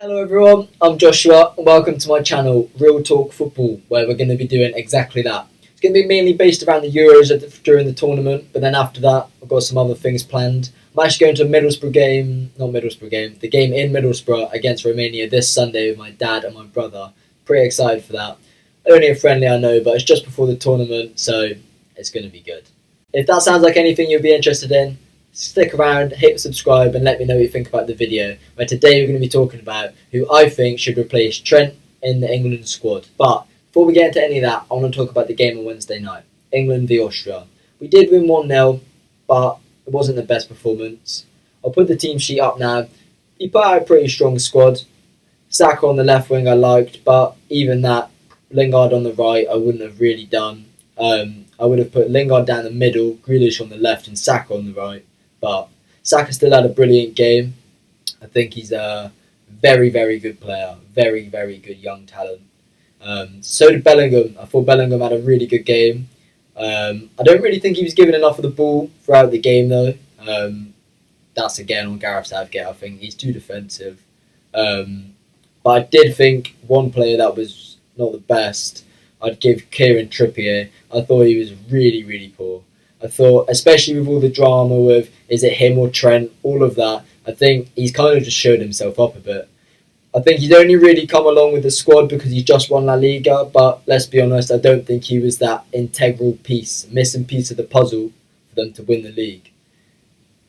Hello everyone, I'm Joshua and welcome to my channel, Real Talk Football, where we're going to be doing exactly that. It's going to be mainly based around the Euros during the tournament, but then after that I've got some other things planned. I'm actually going to the game in Middlesbrough against Romania this Sunday with my dad and my brother. Pretty excited for that. Only a friendly, I know, but it's just before the tournament, so it's going to be good. If that sounds like anything you'd be interested in, stick around, hit subscribe and let me know what you think about the video, where today we're going to be talking about who I think should replace Trent in the England squad. But before we get into any of that, I want to talk about the game on Wednesday night, England v Austria. We did win 1-0, but it wasn't the best performance. I'll put the team sheet up now. He put out a pretty strong squad. Saka on the left wing I liked, but even that, Lingard on the right I wouldn't have really done. I would have put Lingard down the middle, Grealish on the left and Saka on the right. But Saka still had a brilliant game. I think he's a very, very good player. Very, very good young talent. So did Bellingham. I thought Bellingham had a really good game. I don't really think he was given enough of the ball throughout the game, though. That's again on Gareth Southgate. I think he's too defensive. But I did think one player that was not the best, I'd give Kieran Trippier. I thought he was really, really poor. I thought, especially with all the drama with is it him or Trent, all of that, I think he's kind of just showed himself up a bit. I think he's only really come along with the squad because he's just won La Liga, but let's be honest, I don't think he was that integral piece, missing piece of the puzzle for them to win the league.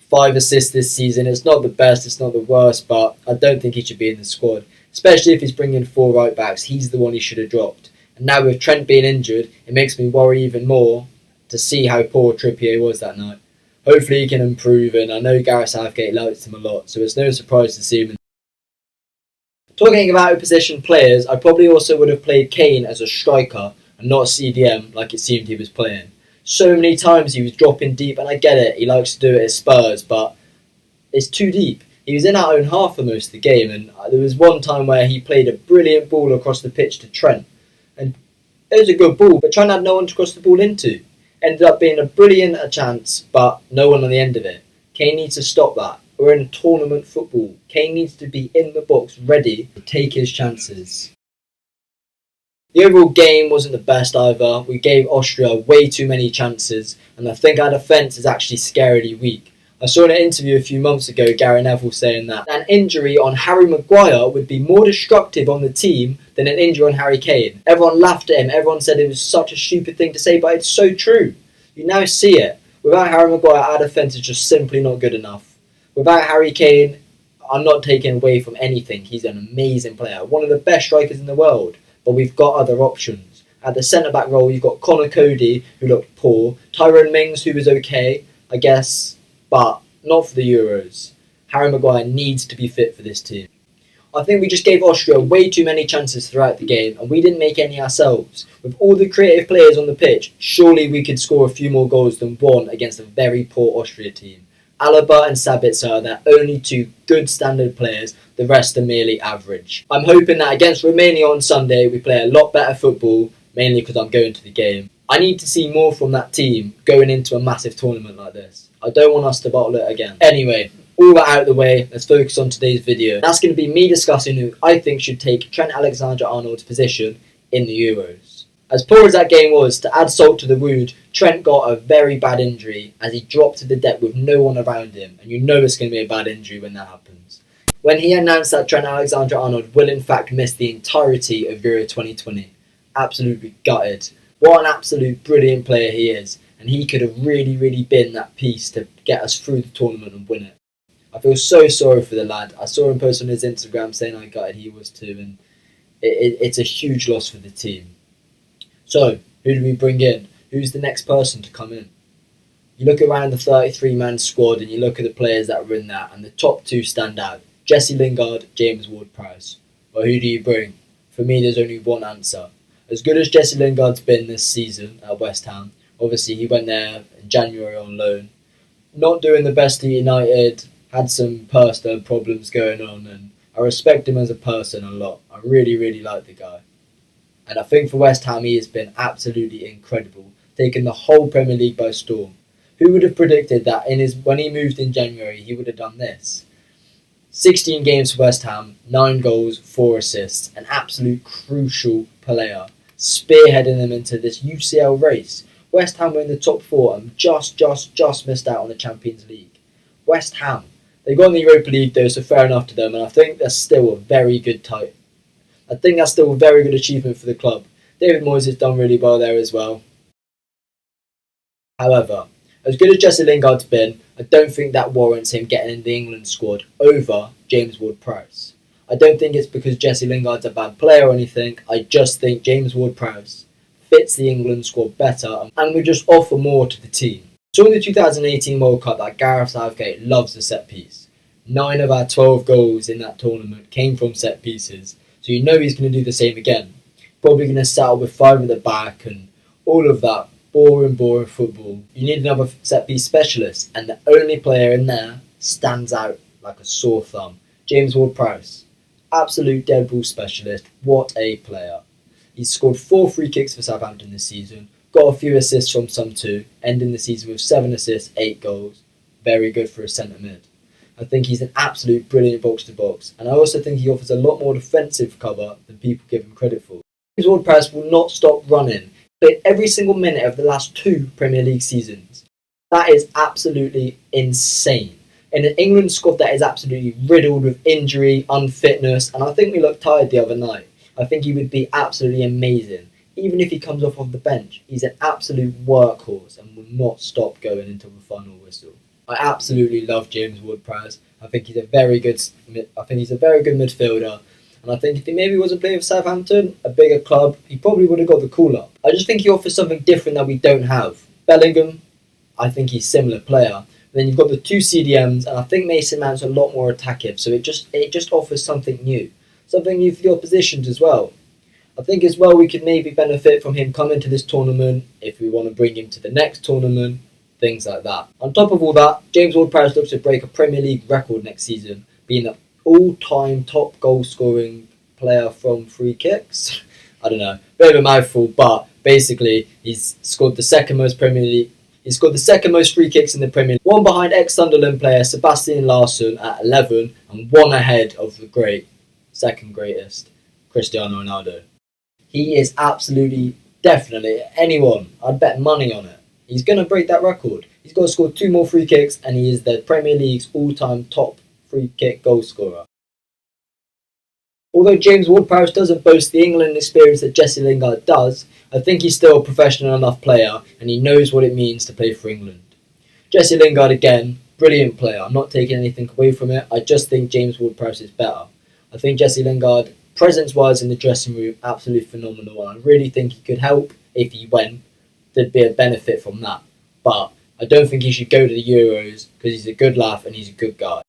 5 assists this season, it's not the best, it's not the worst, but I don't think he should be in the squad, especially if he's bringing 4 right backs. He's the one he should have dropped. And now with Trent being injured, it makes me worry even more to see how poor Trippier was that night. Hopefully he can improve, and I know Gareth Southgate likes him a lot, so it's no surprise to see him. Talking about position players, I probably also would have played Kane as a striker and not a CDM like it seemed he was playing. So many times he was dropping deep, and I get it, he likes to do it at Spurs, but it's too deep. He was in our own half for most of the game, and there was one time where he played a brilliant ball across the pitch to Trent, and it was a good ball, but Trent had no one to cross the ball into. Ended up being a brilliant chance, but no one on the end of it. Kane needs to stop that. We're in tournament football. Kane needs to be in the box, ready to take his chances. The overall game wasn't the best either. We gave Austria way too many chances, and I think our defence is actually scarily weak. I saw in an interview a few months ago Gary Neville saying that an injury on Harry Maguire would be more destructive on the team than an injury on Harry Kane. Everyone laughed at him, everyone said it was such a stupid thing to say, but it's so true. You now see it. Without Harry Maguire, our defence is just simply not good enough. Without Harry Kane, I'm not taking away from anything. He's an amazing player, one of the best strikers in the world, but we've got other options. At the centre-back role, you've got Connor Cody, who looked poor, Tyrone Mings, who was okay, I guess, but not for the Euros. Harry Maguire needs to be fit for this team. I think we just gave Austria way too many chances throughout the game, and we didn't make any ourselves. With all the creative players on the pitch, surely we could score a few more goals than one against a very poor Austria team. Alaba and Sabitzer are their only 2 good standard players, the rest are merely average. I'm hoping that against Romania on Sunday we play a lot better football, mainly because I'm going to the game. I need to see more from that team going into a massive tournament like this. I don't want us to bottle it again. Anyway, all that out of the way, let's focus on today's video. That's going to be me discussing who I think should take Trent Alexander-Arnold's position in the Euros. As poor as that game was, to add salt to the wound, Trent got a very bad injury as he dropped to the deck with no one around him, and you know it's going to be a bad injury when that happens. When he announced that Trent Alexander-Arnold will in fact miss the entirety of Euro 2020, absolutely gutted. What an absolute brilliant player he is, and he could have really, really been that piece to get us through the tournament and win it. I feel so sorry for the lad. I saw him post on his Instagram saying how gutted he was too, and it's a huge loss for the team. So, who do we bring in? Who's the next person to come in? You look around the 33-man squad and you look at the players that were in that, and the top 2 stand out. Jesse Lingard, James Ward-Prowse. Well, who do you bring? For me, there's only one answer. As good as Jesse Lingard's been this season at West Ham, obviously he went there in January on loan, not doing the best at United, had some personal problems going on, and I respect him as a person a lot. I really, really like the guy. And I think for West Ham he has been absolutely incredible, taking the whole Premier League by storm. Who would have predicted that when he moved in January he would have done this? 16 games for West Ham, 9 goals, 4 assists, an absolute crucial player, spearheading them into this UCL race. West Ham were in the top 4 and just missed out on the Champions League. West Ham, they got in the Europa League though, so fair enough to them, and I think that's still a very good type. I think that's still a very good achievement for the club. David Moyes has done really well there as well. However, as good as Jesse Lingard's been, I don't think that warrants him getting in the England squad over James Ward-Prowse. I don't think it's because Jesse Lingard's a bad player or anything. I just think James Ward-Prowse fits the England squad better and would just offer more to the team. So in the 2018 World Cup that Gareth Southgate loves the set piece. 9 of our 12 goals in that tournament came from set pieces, so you know he's going to do the same again. Probably going to settle with 5 at the back and all of that boring football. You need another set piece specialist, and the only player in there stands out like a sore thumb. James Ward-Prowse, absolute dead ball specialist. What a player. He's scored 4 free kicks for Southampton this season, got a few assists from some too, ending the season with 7 assists, 8 goals. Very good for a centre mid. I think he's an absolute brilliant box to box, and I also think he offers a lot more defensive cover than people give him credit for. James Ward-Prowse will not stop running. Played every single minute of the last 2 Premier League seasons. That is absolutely insane. In an England squad that is absolutely riddled with injury, unfitness, and I think we looked tired the other night. I think he would be absolutely amazing. Even if he comes off of the bench, he's an absolute workhorse and will not stop going until the final whistle. I absolutely love James Ward-Prowse. I think he's a very good midfielder. And I think if he maybe wasn't playing for Southampton, a bigger club, he probably would have got the call-up. I just think he offers something different that we don't have. Bellingham, I think he's a similar player. Then you've got the 2 CDMs, and I think Mason Mount's a lot more attackive, so it just offers something new. Something new for the oppositions as well. I think as well we could maybe benefit from him coming to this tournament, if we want to bring him to the next tournament, things like that. On top of all that, James Ward-Prowse looks to break a Premier League record next season, being the all-time top goal-scoring player from free kicks. I don't know, bit of a mouthful, but basically he's scored the second most free kicks in the Premier League, one behind ex-Sunderland player Sebastian Larsson at 11, and one ahead of the second greatest, Cristiano Ronaldo. He is absolutely, definitely, anyone, I'd bet money on it. He's going to break that record. He's got to score 2 more free kicks, and he is the Premier League's all-time top free kick goal scorer. Although James Ward-Prowse doesn't boast the England experience that Jesse Lingard does, I think he's still a professional enough player and he knows what it means to play for England. Jesse Lingard again, brilliant player. I'm not taking anything away from it. I just think James Ward-Prowse is better. I think Jesse Lingard, presence-wise in the dressing room, absolutely phenomenal, and I really think he could help if he went. There'd be a benefit from that. But I don't think he should go to the Euros because he's a good laugh and he's a good guy.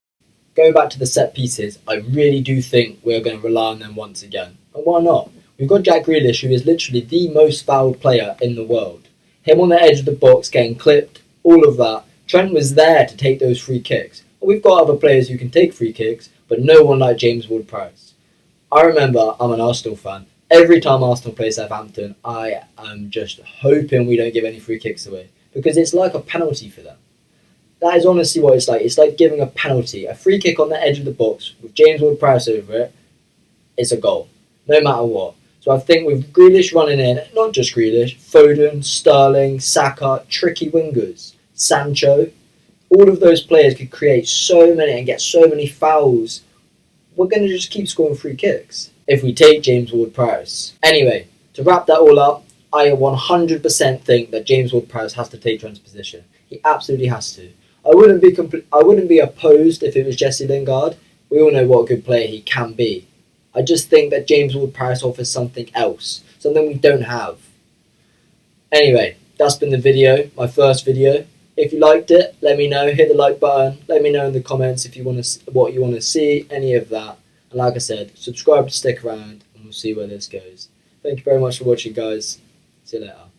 Going back to the set pieces, I really do think we're going to rely on them once again. And why not? We've got Jack Grealish, who is literally the most fouled player in the world. Him on the edge of the box, getting clipped, all of that. Trent was there to take those free kicks. And we've got other players who can take free kicks, but no one like James Ward-Prowse. I remember, I'm an Arsenal fan. Every time Arsenal plays Southampton, I am just hoping we don't give any free kicks away. Because it's like a penalty for them. That is honestly what it's like. It's like giving a penalty. A free kick on the edge of the box with James Ward-Prowse over it, it's a goal. No matter what. So I think with Grealish running in, not just Grealish, Foden, Sterling, Saka, tricky wingers, Sancho, all of those players could create so many and get so many fouls. We're going to just keep scoring free kicks if we take James Ward-Prowse. Anyway, to wrap that all up, I 100% think that James Ward-Prowse has to take Trent's position. He absolutely has to. I wouldn't be opposed if it was Jesse Lingard. We all know what a good player he can be. I just think that James Ward-Prowse offers something else, something we don't have. Anyway, that's been the video, my first video. If you liked it, let me know. Hit the like button. Let me know in the comments if you want to what you want to see, any of that. And like I said, subscribe to stick around, and we'll see where this goes. Thank you very much for watching, guys. See you later.